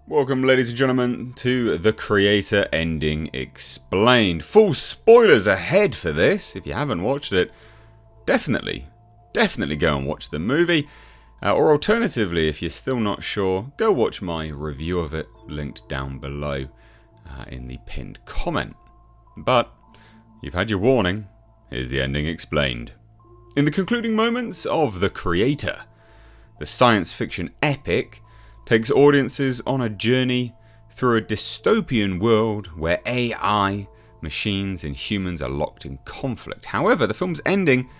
Welcome, ladies and gentlemen, to The Creator Ending Explained. Full spoilers ahead for this. If you haven't watched it, definitely go and watch the movie. Or alternatively, if you're still not sure, go watch my review of it, linked down below in the pinned comment. But you've had your warning. Here's the ending explained. In the concluding moments of The Creator, the science fiction epic takes audiences on a journey through a dystopian world where AI, machines and humans are locked in conflict. However, the film's ending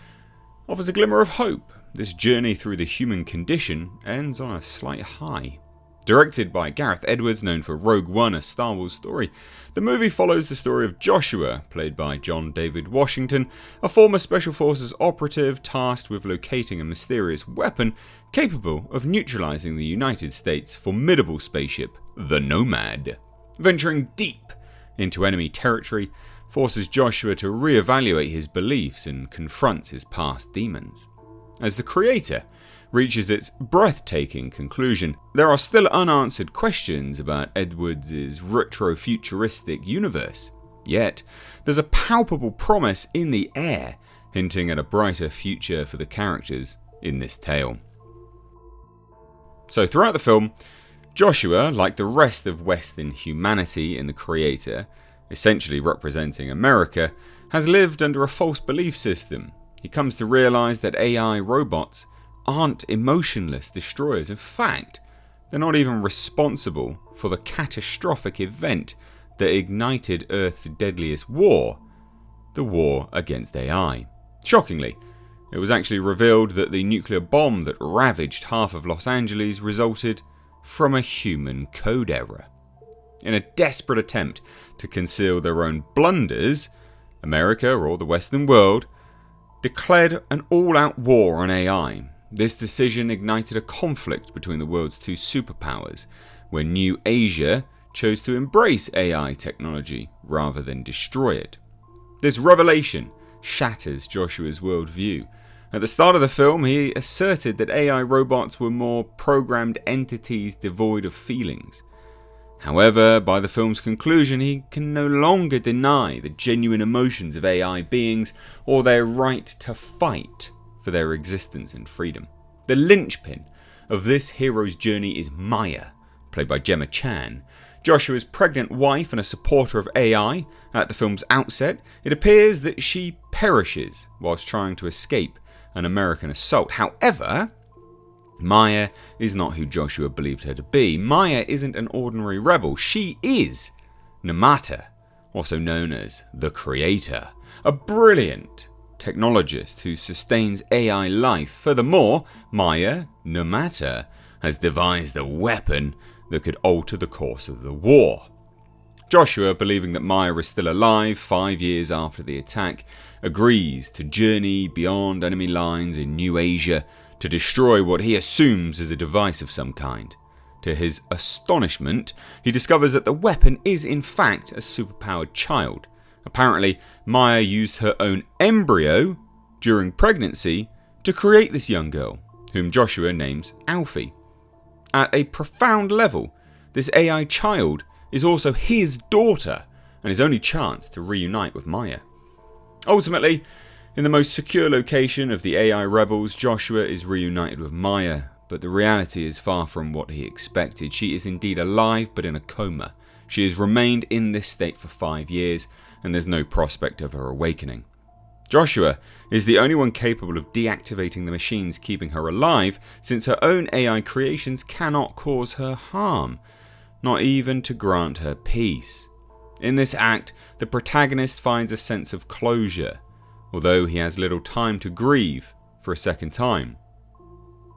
offers a glimmer of hope. This journey through the human condition ends on a slight high. Directed by Gareth Edwards, known for Rogue One, a Star Wars story, the movie follows the story of Joshua, played by John David Washington, a former Special Forces operative tasked with locating a mysterious weapon capable of neutralizing the United States' formidable spaceship, the Nomad. Venturing deep into enemy territory forces Joshua to reevaluate his beliefs and confronts his past demons. As The Creator reaches its breathtaking conclusion, there are still unanswered questions about Edwards' retro-futuristic universe. Yet, there's a palpable promise in the air, hinting at a brighter future for the characters in this tale. So throughout the film, Joshua, like the rest of Western humanity in The Creator, essentially representing America, has lived under a false belief system. He comes to realize that AI robots aren't emotionless destroyers. In fact, they're not even responsible for the catastrophic event that ignited Earth's deadliest war, the war against AI. Shockingly, it was actually revealed that the nuclear bomb that ravaged half of Los Angeles resulted from a human code error. In a desperate attempt to conceal their own blunders, America, or the Western world, declared an all-out war on AI. This decision ignited a conflict between the world's two superpowers, where New Asia chose to embrace AI technology rather than destroy it. This revelation shatters Joshua's worldview. At the start of the film, he asserted that AI robots were more programmed entities devoid of feelings. However, by the film's conclusion, he can no longer deny the genuine emotions of AI beings or their right to fight for their existence and freedom. The linchpin of this hero's journey is Maya, played by Gemma, Joshua's pregnant wife and a supporter of AI. At the film's outset, it appears that she perishes whilst trying to escape an American assault. However, Maya is not who Joshua believed her to be. Maya isn't an ordinary rebel. She is Namata, also known as the Creator, a brilliant technologist who sustains AI life. Furthermore, Maya, Namata, has devised a weapon that could alter the course of the war. Joshua, believing that Maya is still alive 5 years after the attack, agrees to journey beyond enemy lines in New Asia to destroy what he assumes is a device of some kind. To his astonishment, he discovers that the weapon is in fact a superpowered child. Apparently, Maya used her own embryo during pregnancy to create this young girl, whom Joshua names Alfie. At a profound level, this AI child is also his daughter and his only chance to reunite with Maya. Ultimately, in the most secure location of the AI rebels, Joshua is reunited with Maya, but the reality is far from what he expected. She is indeed alive, but in a coma. She has remained in this state for 5 years, and there's no prospect of her awakening. Joshua is the only one capable of deactivating the machines keeping her alive, since her own AI creations cannot cause her harm, not even to grant her peace. In this act, the protagonist finds a sense of closure, although he has little time to grieve for a second time.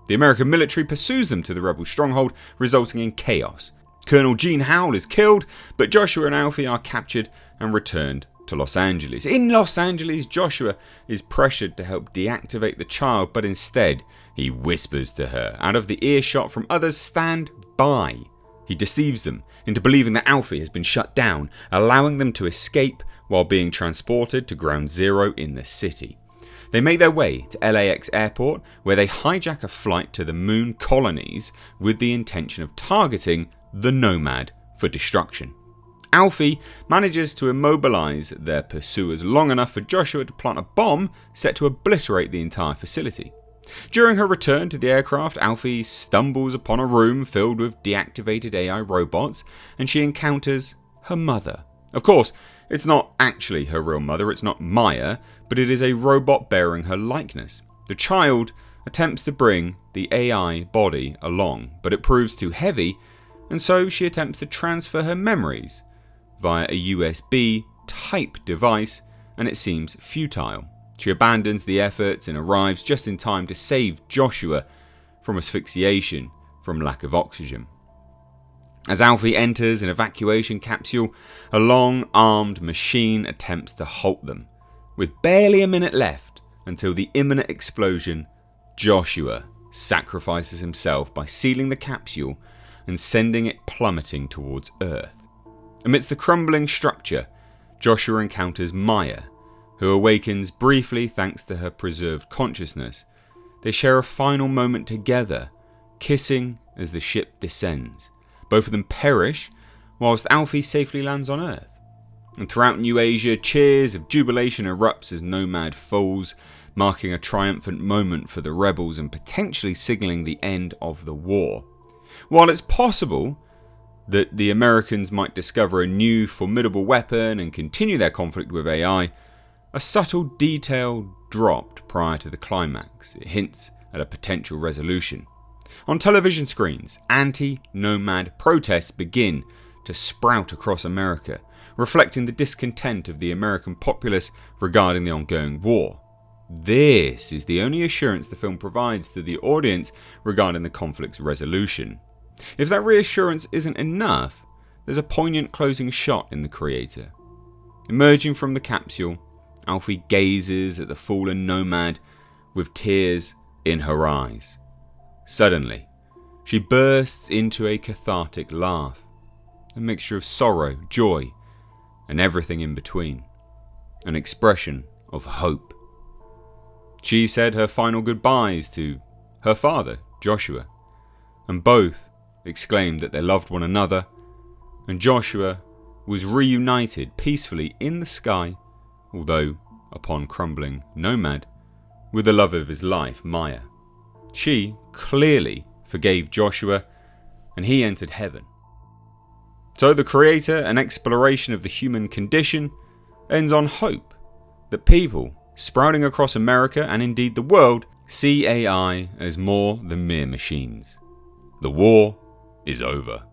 The American military pursues them to the rebel stronghold, resulting in chaos. Colonel Gene Howell is killed, but Joshua and Alfie are captured and returned to Los Angeles. In Los Angeles, Joshua is pressured to help deactivate the child, but instead he whispers to her, out of the earshot from others, "Stand by." He deceives them into believing that Alfie has been shut down, allowing them to escape while being transported to Ground Zero in the city. They make their way to LAX airport, where they hijack a flight to the moon colonies with the intention of targeting the Nomad for destruction. Alfie manages to immobilize their pursuers long enough for Joshua to plant a bomb set to obliterate the entire facility. During her return to the aircraft, Alfie stumbles upon a room filled with deactivated AI robots, and she encounters her mother. Of course, it's not actually her real mother, it's not Maya, but it is a robot bearing her likeness. The child attempts to bring the AI body along, but it proves too heavy, and so she attempts to transfer her memories via a USB type device, and it seems futile. She abandons the efforts and arrives just in time to save Joshua from asphyxiation from lack of oxygen. As Alfie enters an evacuation capsule, a long-armed machine attempts to halt them. With barely a minute left until the imminent explosion, Joshua sacrifices himself by sealing the capsule and sending it plummeting towards Earth. Amidst the crumbling structure, Joshua encounters Maya, who awakens briefly thanks to her preserved consciousness. They share a final moment together, kissing as the ship descends. Both of them perish, whilst Alfie safely lands on Earth. And throughout New Asia, cheers of jubilation erupts as Nomad falls, marking a triumphant moment for the rebels and potentially signalling the end of the war. While it's possible that the Americans might discover a new formidable weapon and continue their conflict with AI, a subtle detail dropped prior to the climax. It hints at a potential resolution. On television screens, anti-Nomad protests begin to sprout across America, reflecting the discontent of the American populace regarding the ongoing war. This is the only assurance the film provides to the audience regarding the conflict's resolution. If that reassurance isn't enough, there's a poignant closing shot in The Creator. Emerging from the capsule, Alfie gazes at the fallen Nomad with tears in her eyes. Suddenly, she bursts into a cathartic laugh, a mixture of sorrow, joy, and everything in between, an expression of hope. She said her final goodbyes to her father, Joshua, and both exclaimed that they loved one another, and Joshua was reunited peacefully in the sky, although upon crumbling Nomad, with the love of his life, Maya. She clearly forgave Joshua, and he entered heaven. So The Creator, an exploration of the human condition, ends on hope that people sprouting across America and indeed the world see AI as more than mere machines. The war is over.